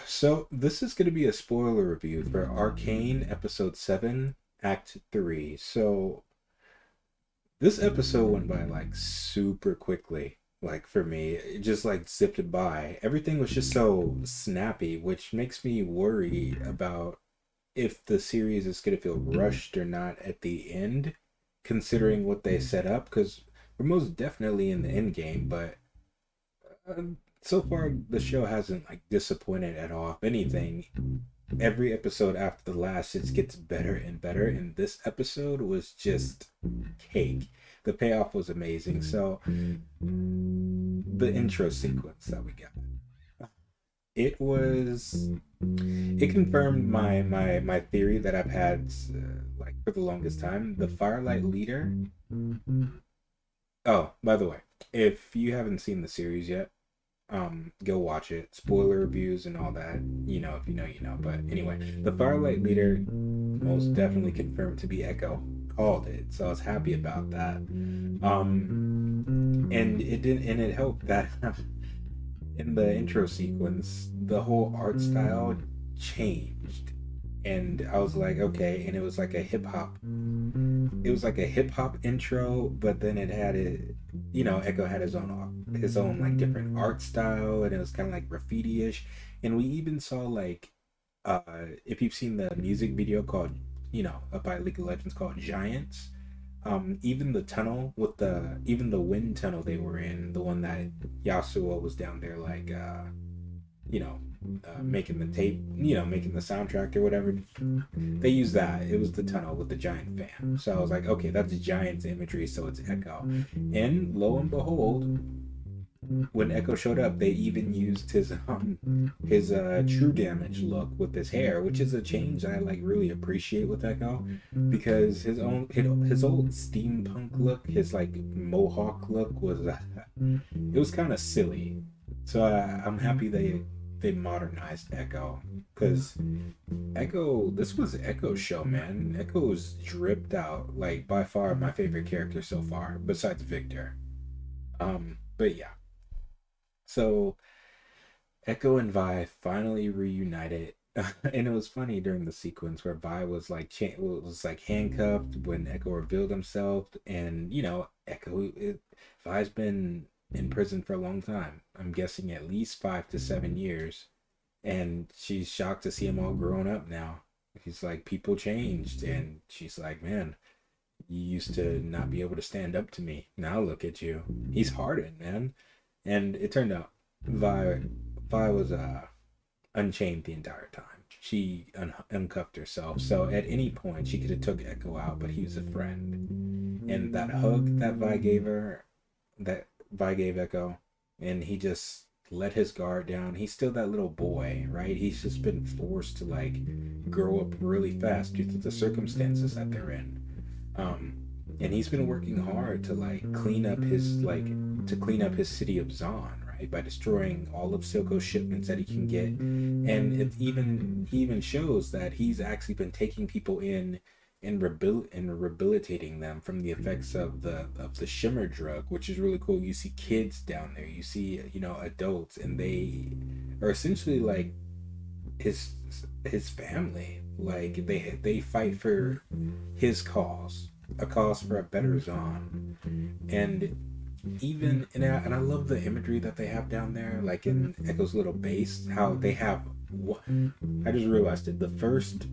So this is going to be a spoiler review for Arcane episode 7, act 3. So this episode went by like super quickly. Like for me, it just like zipped by. Everything was just so snappy, which makes me worry about if the series is going to feel rushed or not at the end, considering what they set up, because we're most definitely in the end game, but so far the show hasn't like disappointed at all. If anything, every episode after the last it gets better and better, and this episode was just cake. The payoff was amazing. So the intro sequence that we got, it was, it confirmed my theory that I've had like for the longest time. The Firelight leader. Oh, by the way, if you haven't seen the series yet, go watch it. Spoiler reviews and all that, you know, if you know, you know. But anyway, the Firelight leader most definitely confirmed to be Echo. Called it, so I was happy about that. And it did, and it helped that in the intro sequence, the whole art style changed, and I was like, okay, and it was like a hip hop. It was like a hip hop intro, but then it had it, you know, Echo had his own like different art style, and it was kind of like graffiti-ish, and we even saw like, if you've seen the music video called, you know, by League of Legends called Giants, even the tunnel with the even the wind tunnel they were in, the one that Yasuo was down there like you know, making the tape, you know, making the soundtrack or whatever. They used that. It was the tunnel with the giant fan. So I was like, okay, that's Giant's imagery, so it's Echo. And lo and behold, when Echo showed up, they even used his true damage look with his hair, which is a change I like really appreciate with Echo, because his old steampunk look, his like mohawk look was it was kind of silly. So I'm happy they modernized Echo, because Echo, this was Echo's show, man. Echo was dripped out, like by far my favorite character so far, besides Victor. But yeah. So Echo and Vi finally reunited, and it was funny during the sequence where Vi was like was like handcuffed when Echo revealed himself, and you know Vi's been in prison for a long time. I'm guessing at least 5 to 7 years, and she's shocked to see him all grown up now. He's like, people changed, and she's like, man, you used to not be able to stand up to me. Now look at you. He's hardened, man. And it turned out Vi Vi was unchained the entire time. She uncuffed herself, so at any point she could have took Echo out, but he was a friend. And that hug that Vi gave her, that Vi gave Echo, and he just let his guard down. He's still that little boy, right? He's just been forced to like grow up really fast due to the circumstances that they're in. Um, and he's been working hard to like clean up his city of Zon, right? By destroying all of Silco's shipments that he can get. And he even shows that he's actually been taking people in and rehabilitating them from the effects of the shimmer drug, which is really cool. You see kids down there, you see, you know, adults, and they are essentially like his his family. Like they fight for his cause, a cause for a better Zon. And even and I love the imagery that they have down there, like in Echo's little base, how they have what I just realized it. The first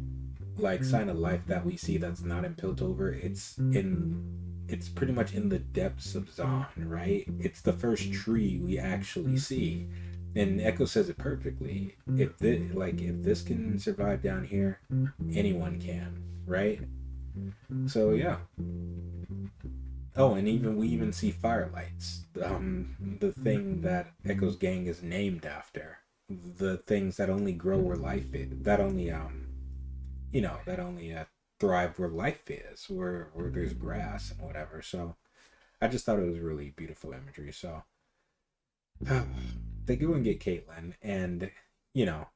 like sign of life that we see that's not in Piltover, it's pretty much in the depths of Zon, right? It's the first tree we actually see. And Echo says it perfectly. If this can survive down here, anyone can, right? So yeah. Oh, and even we even see firelights. The thing that Echo's gang is named after. The things that only grow where life is. That only that only thrive where life is, where there's grass and whatever. So I just thought it was really beautiful imagery. So they go and get Caitlyn, and you know,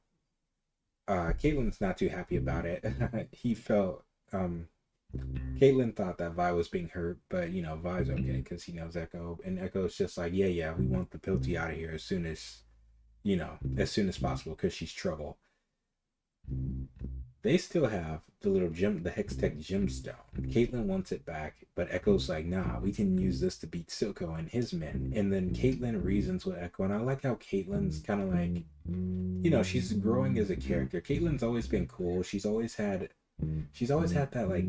Caitlyn's not too happy about it. He felt Caitlyn thought that Vi was being hurt, but you know, Vi's okay because he knows Echo, and Echo's just like, yeah, we want the Pilty out of here as soon as as soon as possible because she's trouble. They still have the little gem, the Hextech gemstone. Caitlyn wants it back, but Echo's like, nah, we can use this to beat Silco and his men. And then Caitlyn reasons with Echo, and I like how Caitlyn's kind of like, she's growing as a character. Caitlyn's always been cool. She's always had that like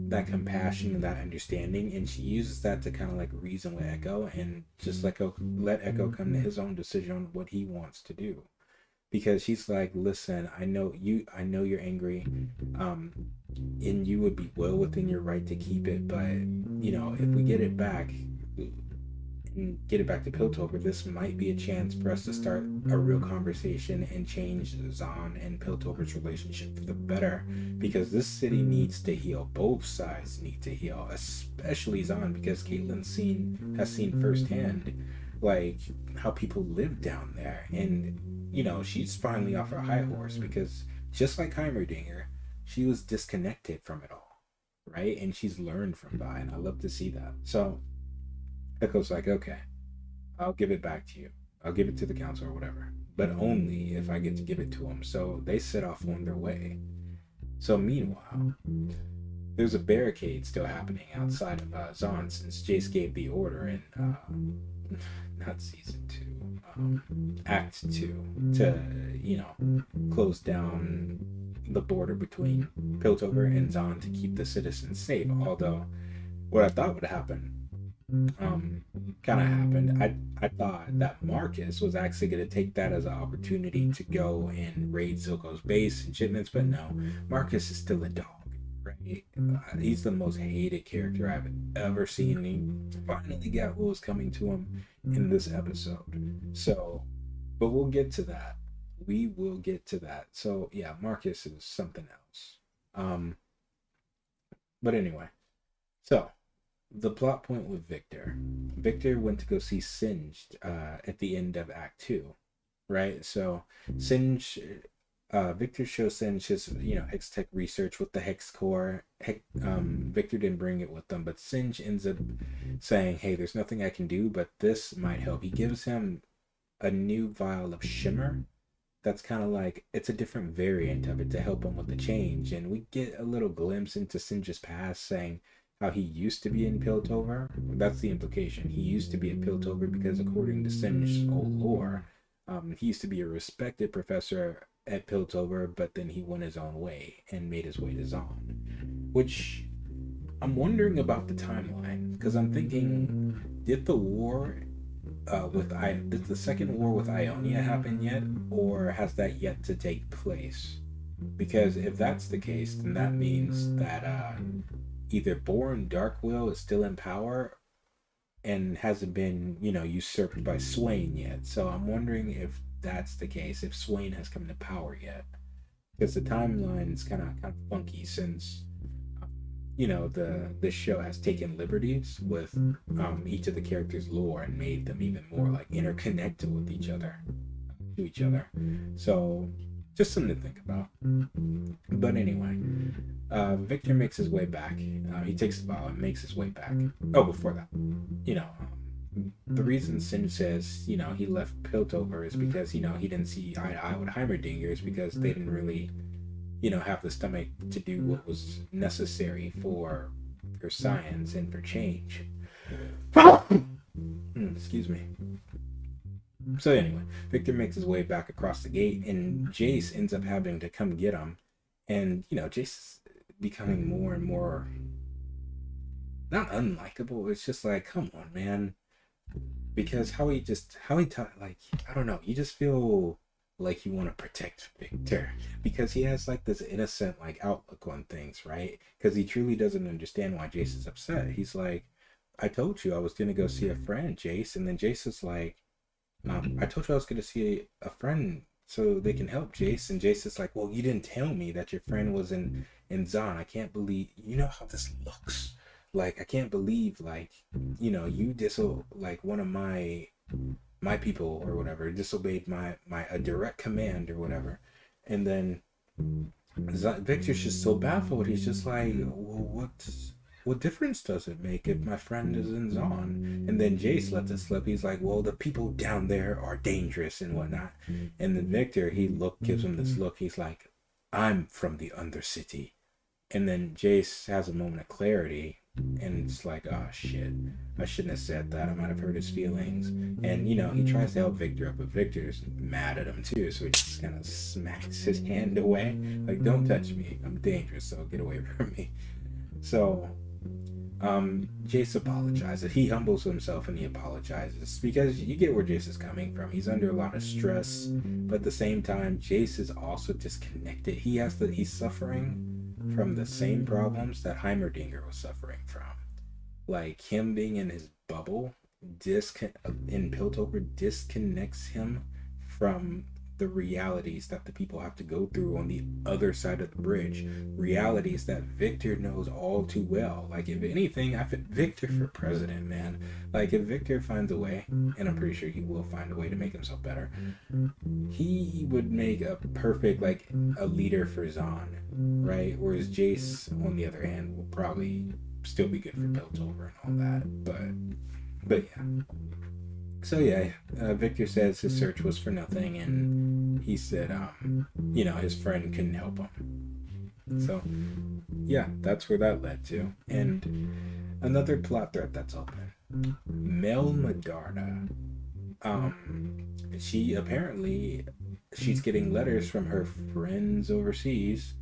that compassion and that understanding, and she uses that to kind of like reason with Echo and just let Echo come to his own decision on what he wants to do. Because she's like, listen, I know you're angry, and you would be well within your right to keep it, but if we get it back and get it back to Piltover, this might be a chance for us to start a real conversation and change Zahn and Piltover's relationship for the better, because this city needs to heal. Both sides need to heal, especially Zahn, because Caitlyn has seen firsthand like how people live down there, and she's finally off her high horse, because just like Heimerdinger, she was disconnected from it all, right? And she's learned from that, and I love to see that. So Echo's like, okay, I'll give it back to you. I'll give it to the council or whatever, but only if I get to give it to them. So they set off on their way. So meanwhile, there's a barricade still happening outside of Zahn, since Jace gave the order in not season 2, act 2, to close down the border between Piltover and Zahn to keep the citizens safe. Although what I thought would happen kind of happened. I thought that Marcus was actually going to take that as an opportunity to go and raid Silco's base and shipments, but no, Marcus is still a dog. Right? He's the most hated character I've ever seen. He finally got what was coming to him in this episode. So, but we'll get to that. We will get to that. So yeah, Marcus is something else. But anyway, so the plot point with Victor. Victor went to go see Singed at the end of Act 2, right? So Singed. Victor shows Singed his, Hextech research with the Hex Core. Victor didn't bring it with them, but Singed ends up saying, hey, there's nothing I can do, but this might help. He gives him a new vial of Shimmer that's kind of like, it's a different variant of it to help him with the change. And we get a little glimpse into Singed's past, saying how he used to be in Piltover. That's the implication. He used to be in Piltover because according to Singed's old lore, he used to be a respected professor at Piltover, but then he went his own way and made his way to Zahn. Which I'm wondering about the timeline, because I'm thinking, did the second war with Ionia happen yet, or has that yet to take place? Because if that's the case, then that means that either Born Darkwill is still in power and hasn't been, usurped by Swain yet. So I'm wondering if that's the case, if Swain has come to power yet, because the timeline is kind of funky, since the show has taken liberties with each of the characters' lore and made them even more like interconnected with each other. So just something to think about. But anyway, Victor makes his way back. He takes the ball and makes his way back. Oh, before that, the reason Singed says, he left Piltover is because, he didn't see eye to eye with Heimerdinger, is because they didn't really, have the stomach to do what was necessary for science and for change. Excuse me. So anyway, Victor makes his way back across the gate, and Jace ends up having to come get him. And, Jace is becoming more and more, not unlikable, it's just like, come on, man. Because how he like, I don't know, you just feel like you want to protect Victor, because he has like this innocent like outlook on things, right? Because he truly doesn't understand why Jace is upset. He's like, I told you I was gonna go see a friend, Jace. And then Jace is like, I told you I was gonna see a friend so they can help, Jace. And Jace is like, well, you didn't tell me that your friend was in Zahn. I can't believe, how this looks. Like, I can't believe, like, you like one of my people or whatever disobeyed a direct command or whatever. And then Victor's just so baffled. He's just like, well, what difference does it make if my friend is in Zon? And then Jace lets it slip. He's like, well, the people down there are dangerous and whatnot. And then Victor, gives him this look. He's like, I'm from the Undercity. And then Jace has a moment of clarity, and it's like, oh shit, I shouldn't have said that. I might have hurt his feelings. And he tries to help Victor up, but Victor's mad at him too, so he just kind of smacks his hand away, like, don't touch me, I'm dangerous, so get away from me. So Jace apologizes. He humbles himself and he apologizes, because you get where Jace is coming from. He's under a lot of stress, but at the same time, Jace is also disconnected. He's suffering from the same problems that Heimerdinger was suffering from. Like, him being in his bubble in Piltover disconnects him from the realities that the people have to go through on the other side of the bridge. Realities that Victor knows all too well. Like, if anything, I fit Victor for president, man. Like, if Victor finds a way, and I'm pretty sure he will find a way to make himself better, he would make a perfect, like, a leader for Zon, right? Whereas Jace, on the other hand, will probably still be good for Piltover and all that. But yeah. So yeah, Victor says his search was for nothing, and he said, his friend couldn't help him. So yeah, that's where that led to. And another plot thread that's open. Mel Medarda. She's getting letters from her friends overseas.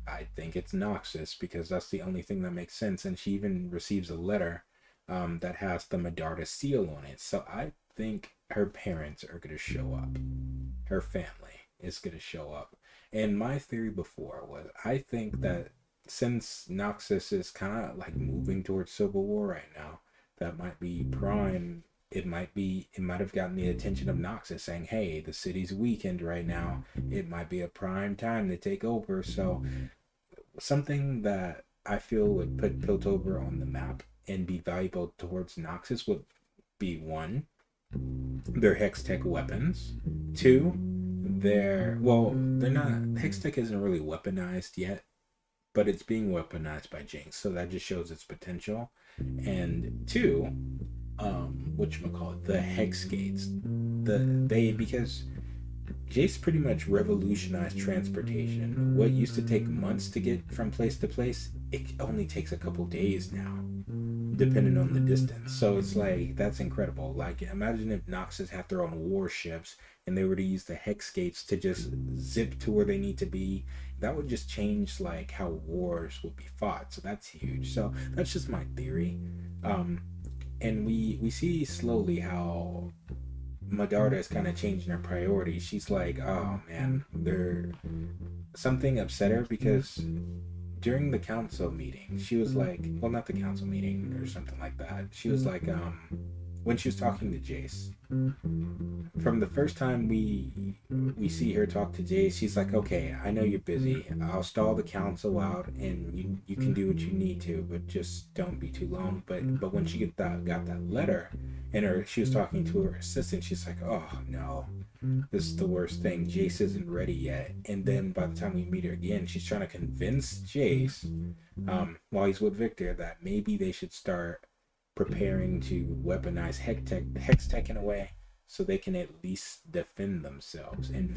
I think it's Noxus, because that's the only thing that makes sense. And she even receives a letter that has the Medarda seal on it. So I think her parents are going to show up. Her family is going to show up. And my theory before was, I think that since Noxus is kind of like moving towards Civil War right now, that might be prime. It might have gotten the attention of Noxus, saying, hey, the city's weakened right now. It might be a prime time to take over. So something that I feel would put Piltover on the map and be valuable towards Noxus would be, 1, their Hextech weapons. 2, they're not, Hextech isn't really weaponized yet, but it's being weaponized by Jinx, so that just shows its potential. And 2, the Hex Gates. Because Jace pretty much revolutionized transportation. What used to take months to get from place to place, it only takes a couple days now, depending on the distance. So it's like, that's incredible. Like, imagine if Noxus had their own warships and they were to use the Hex Gates to just zip to where they need to be. That would just change like how wars would be fought. So that's huge. So that's just my theory. And we see slowly how Medarda is kind of changing her priorities. She's like, oh man, something upset her, because during the council meeting, she was like, well, not the council meeting or something like that. She was like, when she was talking to Jace, from the first time we see her talk to Jace, she's like, okay, I know you're busy. I'll stall the council out, and you can do what you need to, but just don't be too long. But when she got that letter, and she was talking to her assistant, she's like, oh no, this is the worst thing. Jace isn't ready yet. And then by the time we meet her again, she's trying to convince Jace, while he's with Victor, that maybe they should start preparing to weaponize Hextech in a way so they can at least defend themselves. And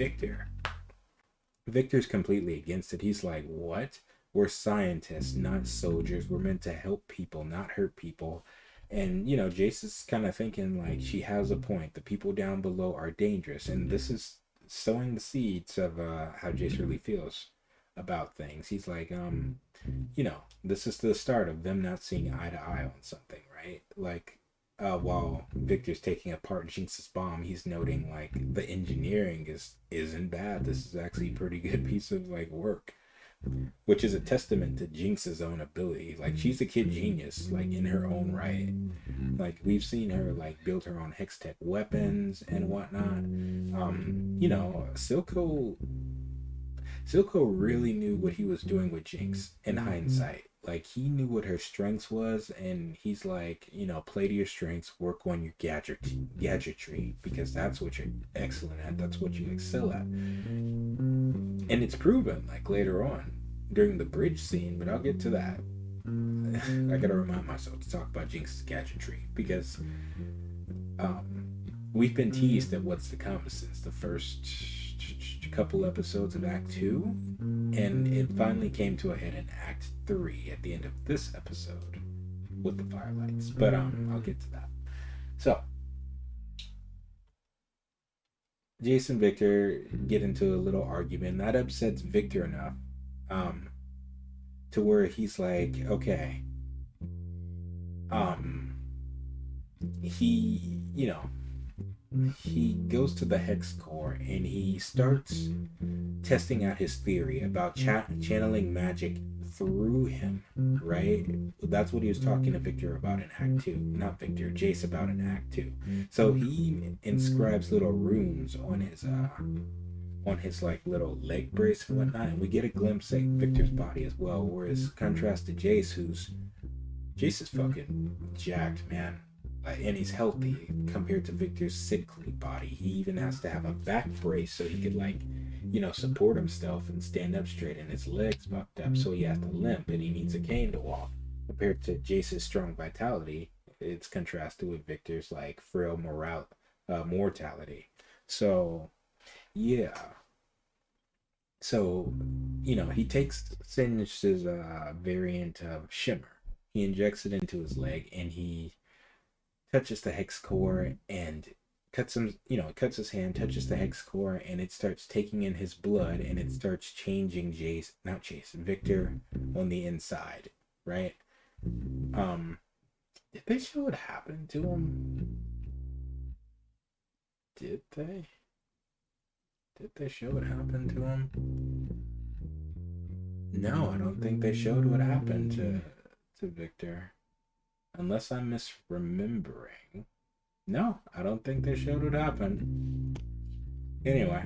Victor's completely against it. He's like, what? We're scientists, not soldiers. We're meant to help people, not hurt people. And, Jace is kind of thinking, like, she has a point. The people down below are dangerous. And this is sowing the seeds of how Jace really feels about things. He's like, this is the start of them not seeing eye to eye on something, right? Like, while Victor's taking apart Jinx's bomb, he's noting, like, the engineering isn't bad. This is actually a pretty good piece of, like, work, which is a testament to Jinx's own ability. Like, she's a kid genius, like, in her own right. Like, we've seen her, like, build her own Hextech weapons and whatnot. Silco really knew what he was doing with Jinx in hindsight. Like, he knew what her strengths was, and he's like, play to your strengths, work on your gadgetry, because that's what you're excellent at, that's what you excel at. And it's proven, like, later on, during the bridge scene, but I'll get to that. I gotta remind myself to talk about Jinx's gadgetry because um, we've been teased at what's to come since the first couple episodes of Act 2, and it finally came to a head in Act 3 at the end of this episode with the firelights. But I'll get to that. So, Jason and Victor get into a little argument. That upsets Victor enough um, to where he's like, okay, um, he, he goes to the hex core and he starts testing out his theory about channeling magic through him, right? That's what he was talking to Victor about in Act 2. Not Victor, Jace about in Act 2. So he inscribes little runes on his like little leg brace and whatnot, and we get a glimpse at Victor's body as well, whereas contrast to Jace is fucking jacked, man. And he's healthy compared to Victor's sickly body. He even has to have a back brace so he could support himself and stand up straight, and his legs fucked up, so he has to limp and he needs a cane to walk. Compared to Jace's strong vitality, it's contrasted with Victor's like frail mortality. So yeah. So, he takes Singe's variant of Shimmer. He injects it into his leg and he touches the hex core and cuts his hand, touches the hex core, and it starts taking in his blood and it starts changing Victor on the inside, right? Did they show what happened to him? Did they? Did they show what happened to him? No, I don't think they showed what happened to Victor. Unless I'm misremembering. No, I don't think they showed what happened. Anyway.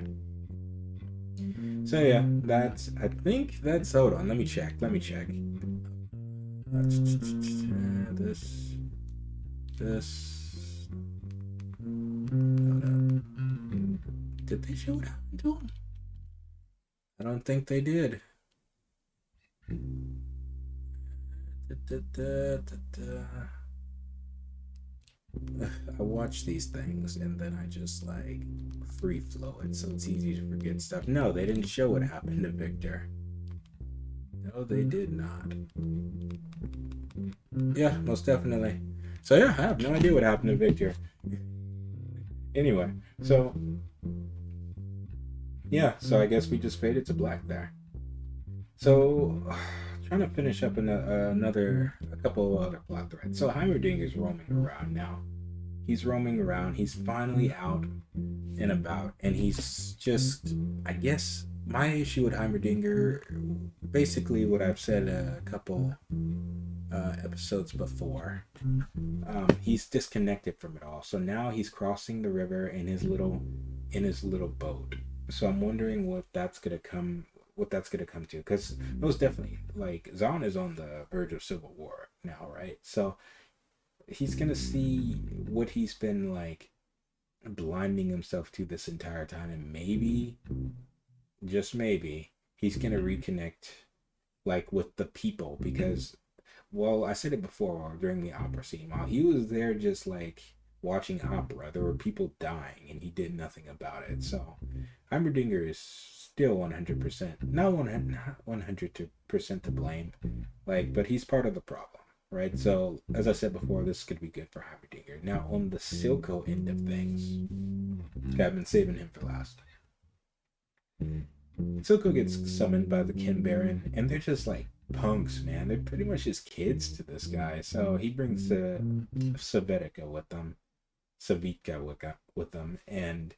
So yeah, I think that's, hold on, let me check. This. Hold on. Did they show what happened to him? I don't think they did. I watch these things and then I just like free flow it, so it's easy to forget stuff. No, they didn't show what happened to Victor. No, they did not. Yeah, most definitely. So yeah, I have no idea what happened to Victor. Anyway, so yeah, so I guess we just faded to black there. So trying to finish up a couple of other plot threads. So Heimerdinger's roaming around now. He's roaming around. He's finally out and about, and he's just, I guess, my issue with Heimerdinger, basically what I've said a couple episodes before. He's disconnected from it all. So now he's crossing the river in his little boat. So I'm wondering what that's gonna come to, because most definitely, like, Zahn is on the verge of civil war now, right? So he's gonna see what he's been like blinding himself to this entire time, and maybe, just maybe, he's gonna reconnect like with the people, because, well, I said it before during the opera scene, while he was there just like watching opera, there were people dying and he did nothing about it. So Heimerdinger is still 100%, not 100% to blame, like, but he's part of the problem, right? So as I said before, this could be good for Heimerdinger. Now on the Silco end of things, I've been saving him for last. Silco gets summoned by the Kin Baron, and they're just like punks, man. They're pretty much just kids to this guy. So he brings Savitka with them, and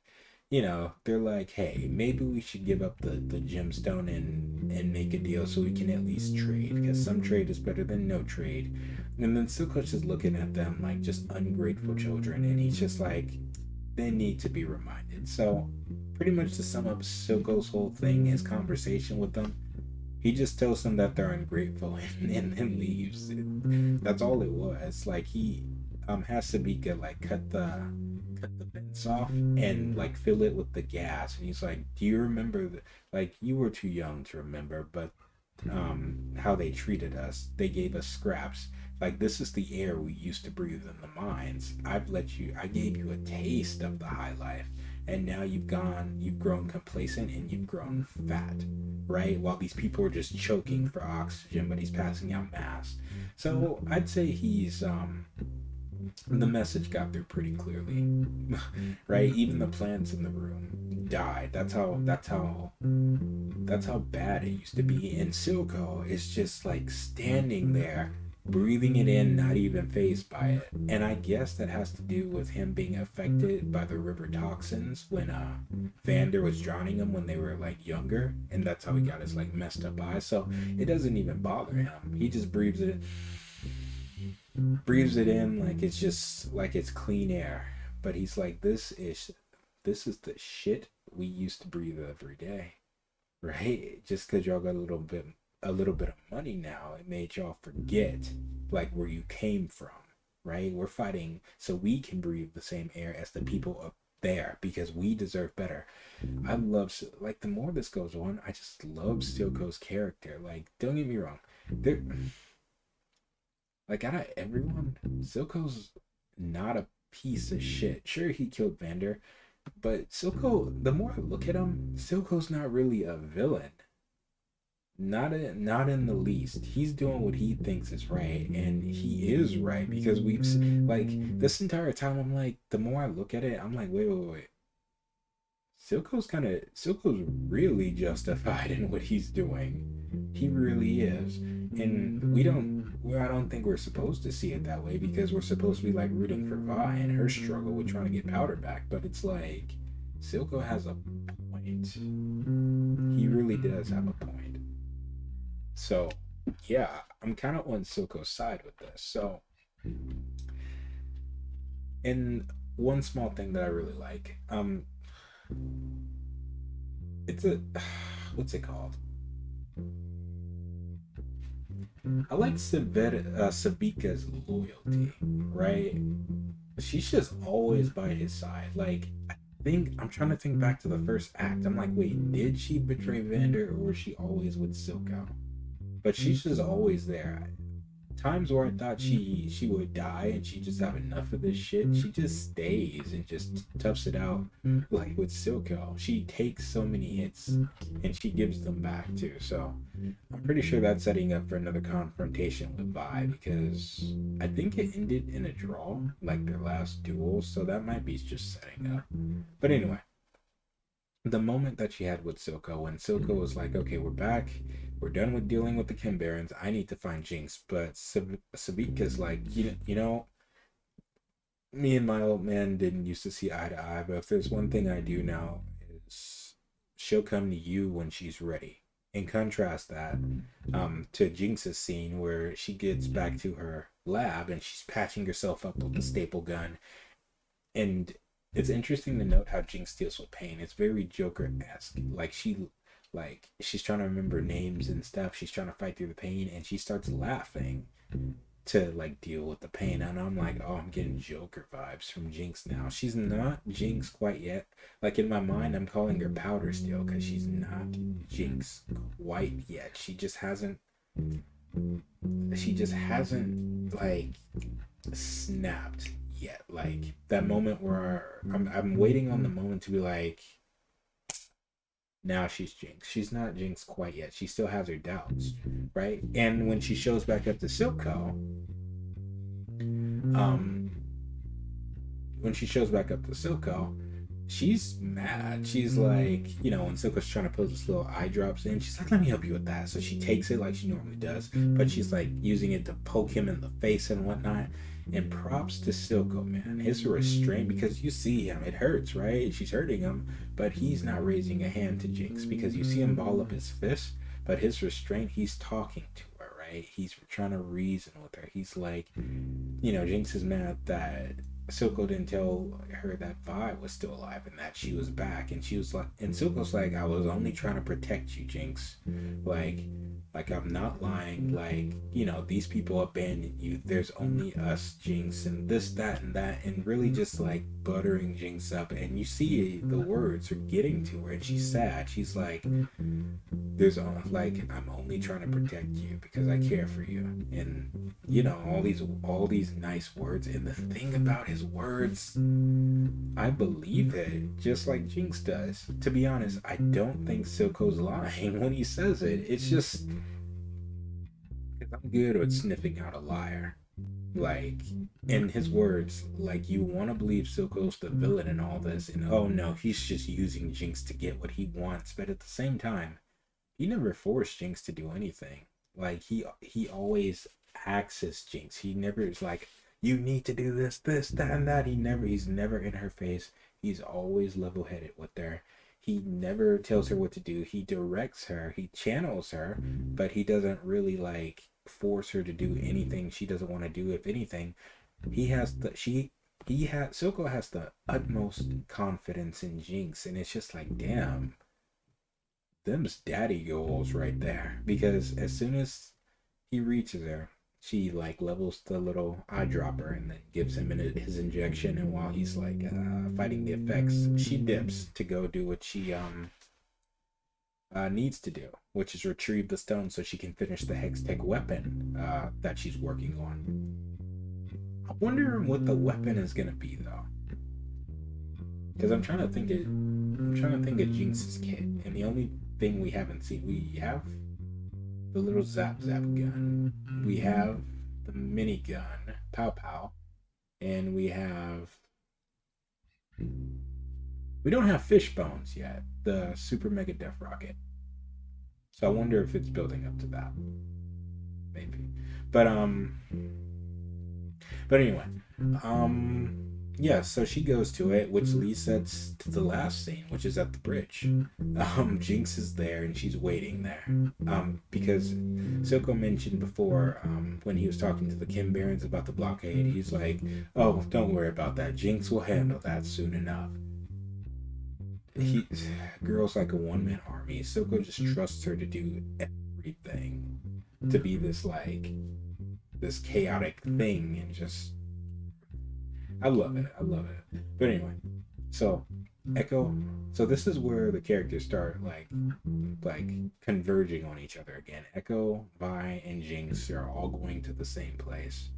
they're like, hey, maybe we should give up the gemstone and make a deal so we can at least trade, because some trade is better than no trade. And then Silco's just looking at them like just ungrateful children, and he's just like, they need to be reminded. So pretty much to sum up Silco's whole thing, his conversation with them, he just tells them that they're ungrateful and then leaves. That's all it was. Like, he has Savitka like cut the vents off and like fill it with the gas, and he's like, do you remember like, you were too young to remember, but how they treated us. They gave us scraps. Like, this is the air we used to breathe in the mines. I gave you a taste of the high life, and now you've grown complacent and you've grown fat, right? While these people are just choking for oxygen, but he's passing out masks. So I'd say the message got through pretty clearly, right? Even the plants in the room died. That's how bad it used to be. And Silco is just like standing there, breathing it in, not even phased by it. And I guess that has to do with him being affected by the river toxins when Vander was drowning him when they were like younger, and that's how he got his like messed up eyes. So it doesn't even bother him. He just breathes it in like it's just like it's clean air. But he's like, this is the shit we used to breathe every day, right? Just because y'all got a little bit of money now, it made y'all forget like where you came from, right? We're fighting so we can breathe the same air as the people up there because we deserve better. I love, like, the more this goes on, I just love Silco's character. Like, don't get me wrong, there, like, out of everyone, Silco's not a piece of shit. Sure, he killed Vander, but Silco, the more I look at him, Silco's not really a villain. Not in the least. He's doing what he thinks is right, and he is right because like this entire time. I'm like, the more I look at it, I'm like, wait, wait, wait. Silco's really justified in what he's doing. He really is, and we don't. Well, I don't think we're supposed to see it that way because we're supposed to be like rooting for Vi and her struggle with trying to get Powder back. But it's like Silco has a point. He really does have a point. So, yeah, I'm kind of on Silco's side with this. So, and one small thing that I really like, it's a what's it called? I like Sabika's loyalty, right? She's just always by his side. Like, I'm trying to think back to the first act. I'm like, wait, did she betray Vander or was she always with Silco? But she's just always there. Times where I thought she would die and she just have enough of this shit, she just stays and just toughs it out. Like with Silco, she takes so many hits and she gives them back too. So I'm pretty sure that's setting up for another confrontation with Vi because I think it ended in a draw, like their last duel. So that might be just setting up. But anyway, the moment that she had with Silco, when Silco was like, okay, we're back, we're done with dealing with the Kim Barons, I need to find Jinx. But Sabika's like, me and my old man didn't used to see eye to eye, but if there's one thing I do now is she'll come to you when she's ready. And contrast that to Jinx's scene where she gets back to her lab and she's patching herself up with the staple gun. And it's interesting to note how Jinx deals with pain. It's very Joker-esque. She's trying to remember names and stuff. She's trying to fight through the pain, and she starts laughing to like deal with the pain. And I'm like, oh, I'm getting Joker vibes from Jinx now. She's not Jinx quite yet. Like in my mind, I'm calling her Powder still because she's not Jinx quite yet. She just hasn't. She just hasn't like snapped yet. Like that moment where I'm waiting on the moment to be like, now she's Jinx. She's not Jinx quite yet. She still has her doubts, right? And when she shows back up to Silco, when she shows back up to Silco, she's mad. She's like, when Silco's trying to put this little eye drops in, she's like, let me help you with that. So she takes it like she normally does, but she's like using it to poke him in the face and whatnot. And props to Silco, man. His restraint, because you see him, it hurts, right? She's hurting him, but he's not raising a hand to Jinx because you see him ball up his fist, but his restraint, he's talking to her, right? He's trying to reason with her. He's like, Jinx is mad that Silco didn't tell her that Vi was still alive and that she was back, and she was like, and Silco's like, I was only trying to protect you, Jinx. Like, I'm not lying. Like, these people abandoned you. There's only us, Jinx, and this, that, and that, and really just like buttering Jinx up. And you see the words are getting to her, and she's sad. She's like, I'm only trying to protect you because I care for you, and all these nice words. And the thing about his words, I believe it, just like Jinx does. To be honest, I don't think Silco's lying when he says it. It's just because I'm good at sniffing out a liar. Like, in his words, like, you want to believe Silco's the villain in all this, and oh no, he's just using Jinx to get what he wants. But at the same time, he never forced Jinx to do anything. Like, he always axes Jinx. He never is like, you need to do this, that, and that. He's never in her face. He's always level headed with her. He never tells her what to do. He directs her. He channels her, but he doesn't really like force her to do anything she doesn't want to do. If anything, Silco has the utmost confidence in Jinx, and it's just like, damn, them's daddy goals right there. Because as soon as he reaches her, she like levels the little eyedropper and then gives him his injection. And while he's like fighting the effects, she dips to go do what she needs to do, which is retrieve the stone so she can finish the Hextech weapon that she's working on. I wonder what the weapon is gonna be though, because I'm trying to think of Jinx's kit, and the only thing we haven't seen, we have the little zap gun, we have the mini gun, pow pow, and we don't have fish bones yet, the super mega death rocket. So I wonder if it's building up to that, maybe. But anyway, yeah, so she goes to it, which leads us to the last scene, which is at the bridge. Jinx is there and she's waiting there. Because Silco mentioned before, when he was talking to the Kim Barons about the blockade, he's like, oh, don't worry about that. Jinx will handle that soon enough. Girl's like a one-man army. Silco just trusts her to do everything, to be this chaotic thing, and just I love it. But anyway, so Echo, so this is where the characters start like converging on each other again. Echo, Vi, and Jinx are all going to the same place.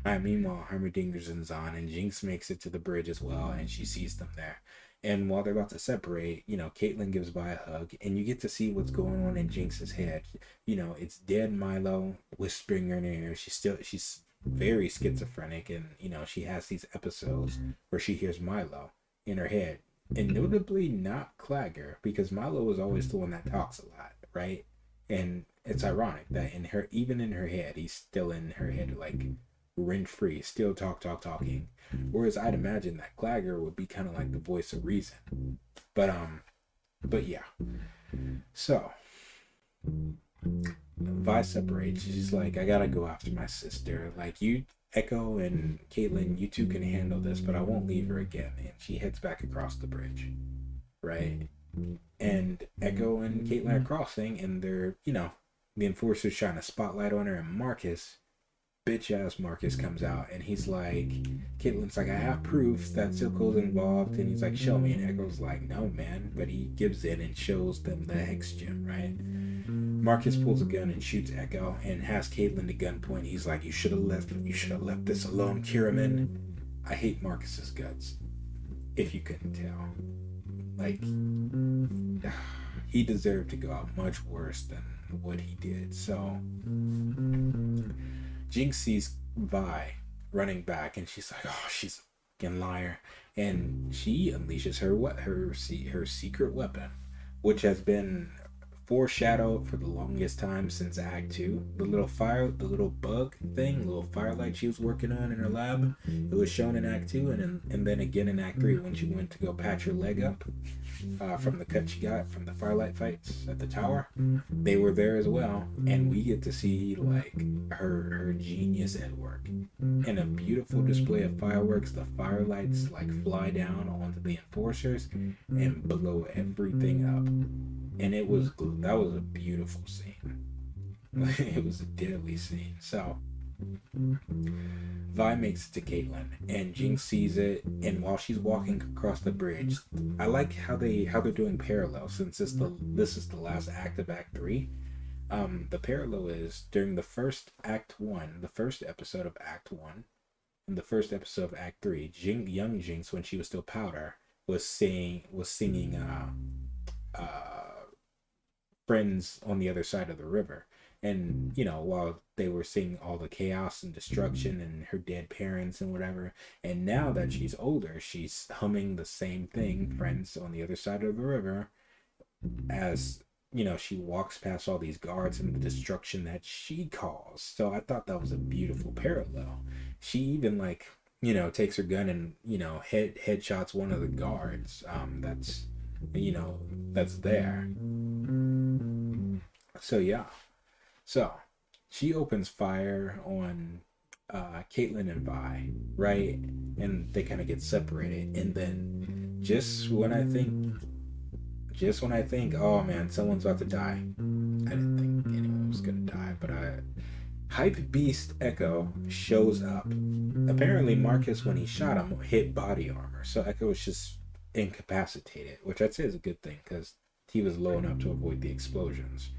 Meanwhile, Heimerdinger and Zahn and Jinx makes it to the bridge as well, and she sees them there. And while they're about to separate, Caitlyn gives Vi a hug, and you get to see what's going on in Jinx's head. It's dead Milo whispering in her ear. She's very schizophrenic, and she has these episodes where she hears Milo in her head, and notably not Clagger, because Milo was always the one that talks a lot, right? And it's ironic that even in her head, he's still in her head, like rent free, still talking. Whereas I'd imagine that Clagger would be kind of like the voice of reason. But yeah. So Vi separates. She's like, I gotta go after my sister. Like, you, Echo and Caitlyn, you two can handle this, but I won't leave her again. And she heads back across the bridge, right? And Echo and Caitlyn are crossing, and they're, the enforcer's shining a spotlight on her, and bitch ass Marcus comes out, and he's like, Caitlyn's like, I have proof that Silco's involved, and he's like, show me. And Echo's like, no man, but he gives in and shows them the hex gem, right? Marcus pulls a gun and shoots Echo and has Caitlyn to gunpoint. He's like, you should have left this alone, Kiraman. I hate Marcus's guts, if you couldn't tell. Like, he deserved to go out much worse than what he did. So Jinx sees Vi running back, and she's like, oh, she's a fucking liar. And she unleashes her secret weapon, which has been foreshadowed for the longest time since Act Two. The little bug thing, little firelight she was working on in her lab, it was shown in Act Two, and then again in Act Three when she went to go patch her leg up from the cut she got from the firelight fights at the tower. They were there as well, and we get to see like her genius at work in a beautiful display of fireworks. The firelights like fly down onto the enforcers and blow everything up, and that was a beautiful scene. It was a deadly scene. So Vi makes it to Caitlyn, and Jinx sees it. And while she's walking across the bridge, I like how they're doing parallel since this is the last act of Act Three. The parallel is during the first Act One, the first episode of Act One, and the first episode of Act Three. Young Jinx, when she was still Powder, was singing Friends on the Other Side of the River. And while they were seeing all the chaos and destruction and her dead parents and whatever, and now that she's older, she's humming the same thing, Friends on the Other Side of the River, as she walks past all these guards and the destruction that she caused. So I thought that was a beautiful parallel. She even takes her gun and headshots one of the guards that's there. So yeah. So she opens fire on Caitlyn and Vi, right? And they kind of get separated. And then just when I think, oh man, someone's about to die. I didn't think anyone was gonna die, but Hype Beast Echo shows up. Apparently Marcus, when he shot him, hit body armor. So Echo was just incapacitated, which I'd say is a good thing because he was low enough to avoid the explosions.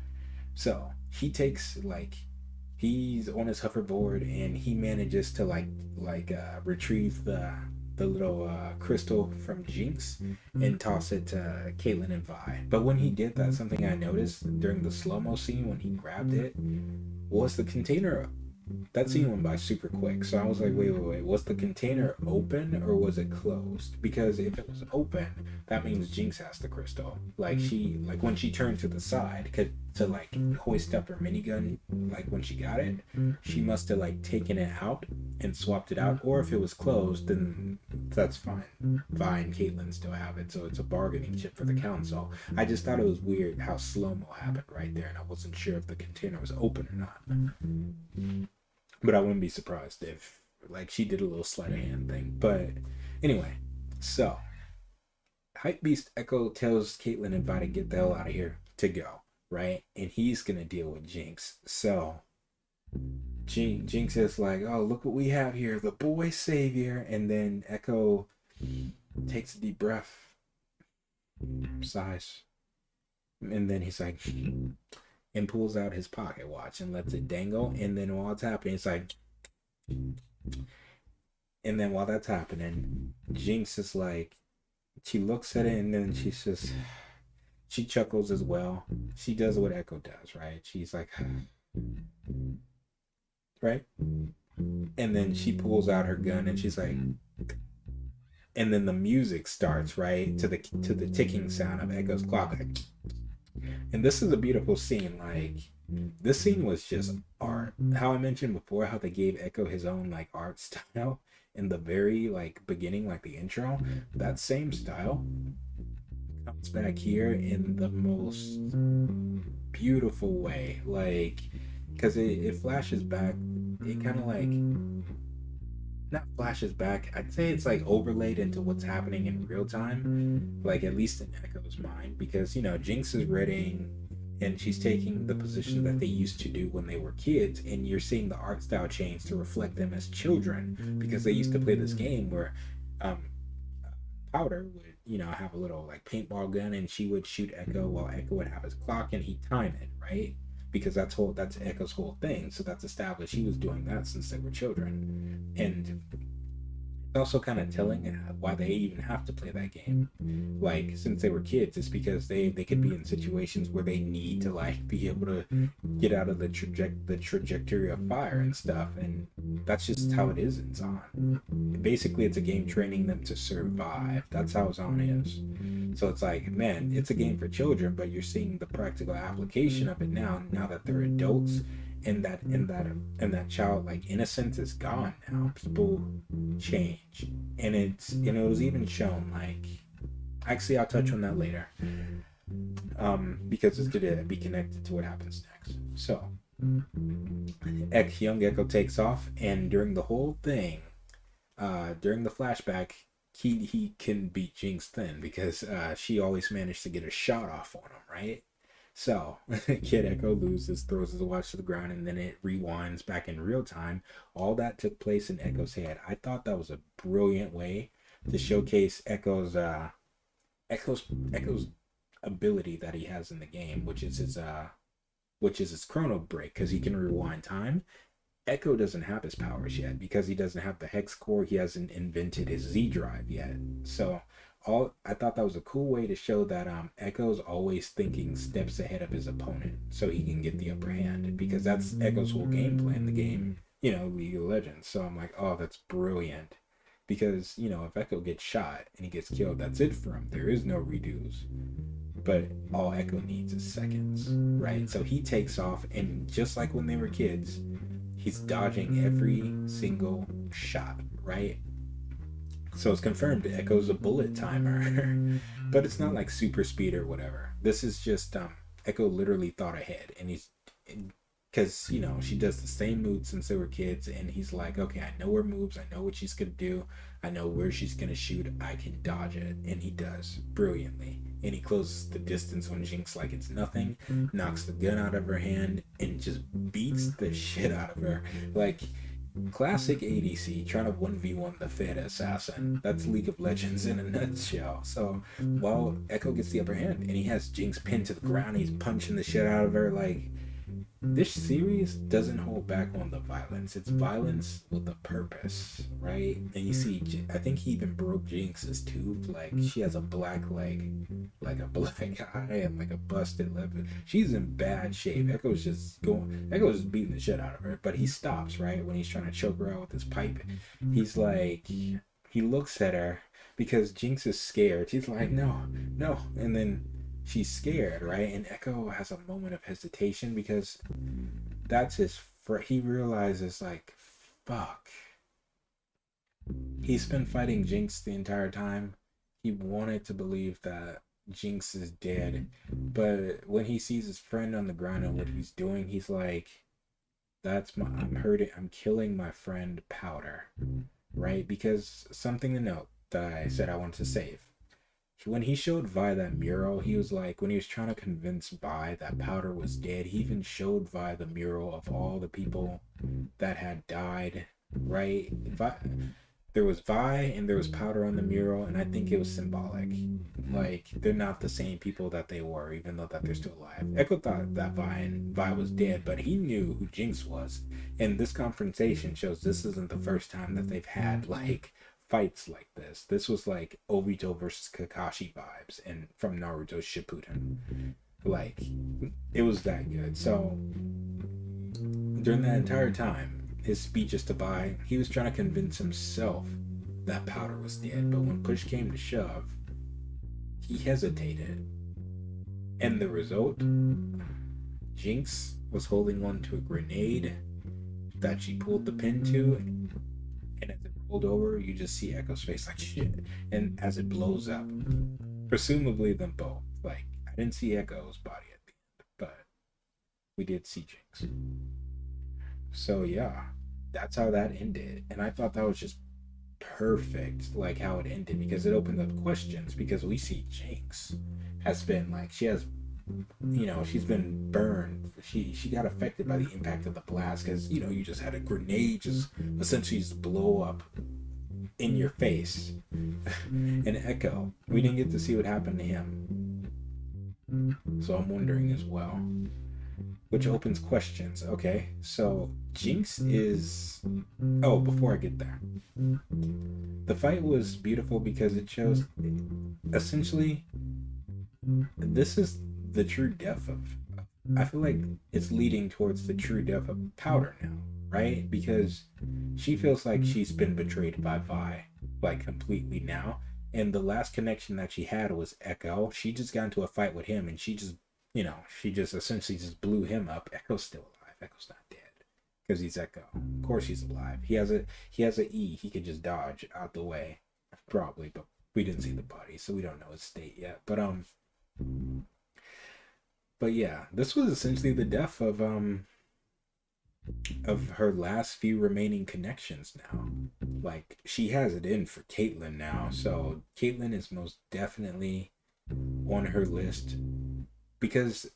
So he takes he's on his hoverboard and he manages to retrieve the little crystal from Jinx and toss it to Caitlyn and Vi. But when he did that, something I noticed during the slow-mo scene when he grabbed it was the container. That scene went by super quick, so I was like, wait, was the container open or was it closed? Because if it was open, that means Jinx has the crystal. When she turned to the side to hoist up her minigun, when she got it, she must have taken it out and swapped it out. Or if it was closed, then that's fine. Vi and Caitlyn still have it, so it's a bargaining chip for the council. I just thought it was weird how slow-mo happened right there, and I wasn't sure if the container was open or not. But I wouldn't be surprised if she did a little sleight of hand thing. But anyway, so Hypebeast Echo tells Caitlyn and Vi to get the hell out of here, to go, right? And he's gonna deal with Jinx. So Jinx is like, oh, look what we have here, the boy savior. And then Echo takes a deep breath, sighs, and then he's like, and pulls out his pocket watch and lets it dangle. And then while it's happening, it's like, and then while that's happening, Jinx is like, she looks at it and then she chuckles as well. She does what Echo does, right? She's like, right? And then she pulls out her gun and she's like, and then the music starts, right? To the ticking sound of Echo's clock. And this is a beautiful scene. This scene was just art. How I mentioned before how they gave Echo his own art style in the very beginning, the intro. That same style comes back here in the most beautiful way. Because it flashes back. It kind of not flashes back. I'd say it's overlaid into what's happening in real time, at least in Echo's mind, because Jinx is reading and she's taking the position that they used to do when they were kids, and you're seeing the art style change to reflect them as children, because they used to play this game where Powder would have a little paintball gun and she would shoot Echo while Echo would have his clock and he'd time it, right? Because that's Echo's whole thing. So that's established. He was doing that since they were children. And It's also kind of telling why they even have to play that game. Like, since they were kids, it's because they could be in situations where they need to like be able to get out of the trajectory of fire and stuff, and that's just how it is in Zon. Basically, it's a game training them to survive. That's how Zon is. So it's like, man, it's a game for children, but you're seeing the practical application of it now that they're adults, and that childlike innocence is gone now. People change, and it was even shown like, actually I'll touch on that later, because it's gonna be connected to what happens next. So young Echo takes off, and during the whole thing, during the flashback, he can beat Jinx then because she always managed to get a shot off on him, right? So Kid Echo loses, throws his watch to the ground, and then it rewinds back in real time. All that took place in Echo's head. I thought that was a brilliant way to showcase Echo's ability that he has in the game, which is his chrono break, because he can rewind time. Echo doesn't have his powers yet because he doesn't have the hex core. He hasn't invented his Z drive yet. So I thought that was a cool way to show that Echo's always thinking steps ahead of his opponent so he can get the upper hand, because that's Echo's whole gameplay in the game, League of Legends. So I'm like, oh, that's brilliant. Because, if Echo gets shot and he gets killed, that's it for him. There is no redos. But all Echo needs is seconds, right? So he takes off, and just like when they were kids, he's dodging every single shot, right? So it's confirmed Echo's a bullet timer. But it's not like super speed or whatever. This is just Echo literally thought ahead, and he's, because she does the same moves since they were kids, and he's like, okay, I know her moves, I know what she's gonna do, I know where she's gonna shoot, I can dodge it, and he does brilliantly. And he closes the distance on Jinx like it's nothing, knocks the gun out of her hand, and just beats the shit out of her. Like, classic ADC trying to 1v1 the Fed assassin. That's League of Legends in a nutshell. So while Echo gets the upper hand and he has Jinx pinned to the ground, he's punching the shit out of her. Like, this series doesn't hold back on the violence. It's violence with a purpose, right? And you see, I think he even broke Jinx's tooth. Like, she has a black leg, like a black eye, and like a busted lip. She's in bad shape. Echo's just beating the shit out of her. But he stops, right? When he's trying to choke her out with his pipe. He's like, he looks at her because Jinx is scared. She's like, no. And then she's scared, right? And Echo has a moment of hesitation because that's he realizes, like, fuck. He's been fighting Jinx the entire time. He wanted to believe that Jinx is dead, but when he sees his friend on the ground and what he's doing, he's like, I'm killing my friend Powder, right? Because something to note that I said I wanted to save. When he showed Vi that mural, he was like, when he was trying to convince Vi that Powder was dead, he even showed Vi the mural of all the people that had died, right? There was Vi and there was Powder on the mural, and I think it was symbolic. Like, they're not the same people that they were, even though that they're still alive. Echo thought that Vi was dead, but he knew who Jinx was. And this confrontation shows this isn't the first time that they've had, like, fights like this. This was like Obito versus Kakashi vibes, and from Naruto Shippuden. Like, it was that good. So during that entire time, his speeches to Vi, he was trying to convince himself that Powder was dead. But when push came to shove, he hesitated. And the result, Jinx was holding on to a grenade that she pulled the pin to, and as it rolled over, you just see Echo's face like shit. And as it blows up, presumably them both. Like, I didn't see Echo's body at the end, but we did see Jinx. So yeah, that's how that ended. And I thought that was just perfect, like how it ended, because it opened up questions. Because we see Jinx has been like, she's been burned. She got affected by the impact of the blast, because you just had a grenade just essentially just blow up in your face. And Echo, we didn't get to see what happened to him, so I'm wondering as well. which opens questions. Okay, so Jinx is. Oh, before I get there, the fight was beautiful because it shows essentially this is the true death of. I feel like it's leading towards the true death of Powder now, right? Because she feels like she's been betrayed by Vi, like completely now. And the last connection that she had was Echo. She just got into a fight with him, and she just essentially just blew him up. Echo's still alive. Echo's not dead because he's Echo. Of course he's alive. He has a E. He could just dodge out the way, probably. But we didn't see the body, so we don't know his state yet. But yeah, this was essentially the death of her last few remaining connections now. Like she has it in for Caitlyn now, so Caitlyn is most definitely on her list because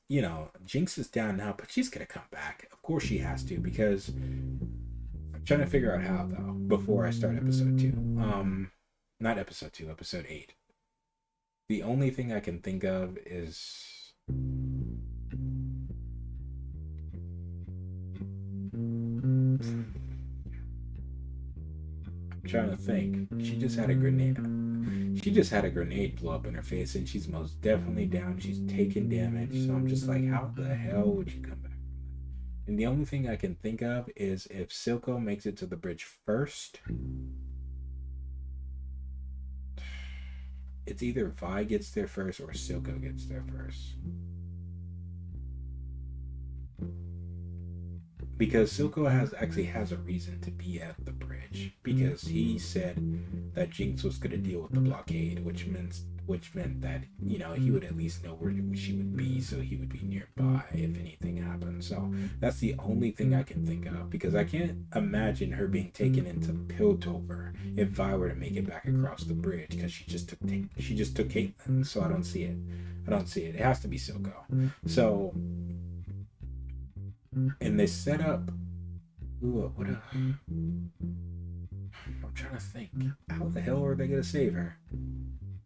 Jinx is down now, but she's gonna come back. Of course she has to because I'm trying to figure out how though before I start episode 2. Not episode 2, episode 8. The only thing I can think of is I'm trying to think. She just had a grenade. She just had a grenade blow up in her face, and she's most definitely down. She's taking damage, so I'm just like, how the hell would you come back? And the only thing I can think of is if Silco makes it to the bridge first. It's either Vi gets there first or Silco gets there first. Because Silco actually has a reason to be at the bridge because he said that Jinx was going to deal with the blockade, which meant that he would at least know where she would be, so he would be nearby if anything happened. So that's the only thing I can think of because I can't imagine her being taken into Piltover if Vi were to make it back across the bridge because she just took Caitlyn. So I don't see it. It has to be Silco. So. And they set up. I'm trying to think. How the hell are they gonna save her?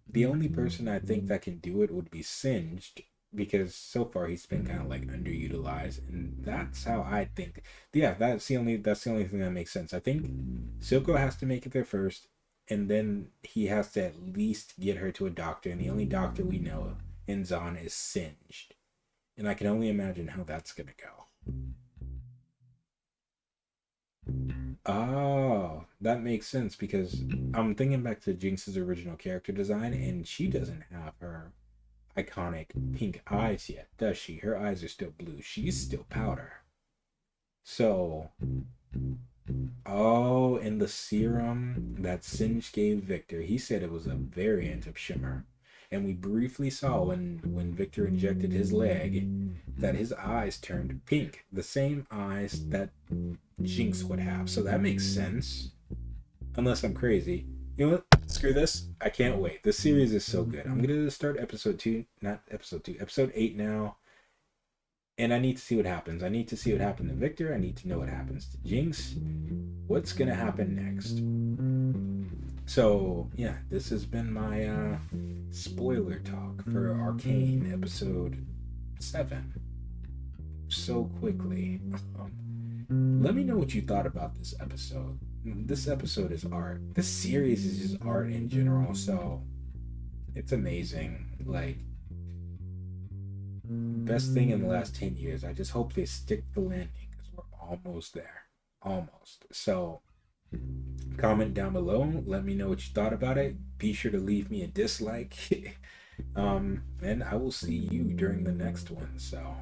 The only person I think that can do it would be Singed, because so far he's been kind of like underutilized, and that's how I think. Yeah, that's the only thing that makes sense. I think Silco has to make it there first, and then he has to at least get her to a doctor, and the only doctor we know in Zon is Singed, and I can only imagine how that's gonna go. Oh, that makes sense because I'm thinking back to Jinx's original character design, and she doesn't have her iconic pink eyes yet, does she? Her eyes are still blue. She's still Powder. So, and the serum that Singe gave Victor, he said it was a variant of Shimmer. And we briefly saw when Victor injected his leg that his eyes turned pink, the same eyes that Jinx would have. So that makes sense, unless I'm crazy. You know what? Screw this. I can't wait. This series is so good. I'm gonna start episode 8 now, and I need to see what happens. I need to see what happened to Victor. I need to know what happens to Jinx. What's gonna happen next? So yeah, this has been my spoiler talk for Arcane episode 7. So quickly. Let me know what you thought about this episode. This episode is art. This series is just art in general, so it's amazing. Like, best thing in the last 10 years. I just hope they stick the landing because we're almost there. Almost. So comment down below, let me know what you thought about it. Be sure to leave me a dislike. And I will see you during the next one. So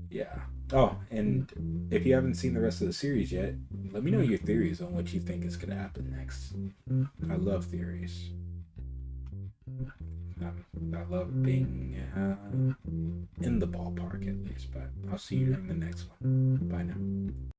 yeah. Oh, and if you haven't seen the rest of the series yet, let me know your theories on what you think is going to happen next. I love theories. I love being in the ballpark at least, but I'll see you during the next one. Bye now.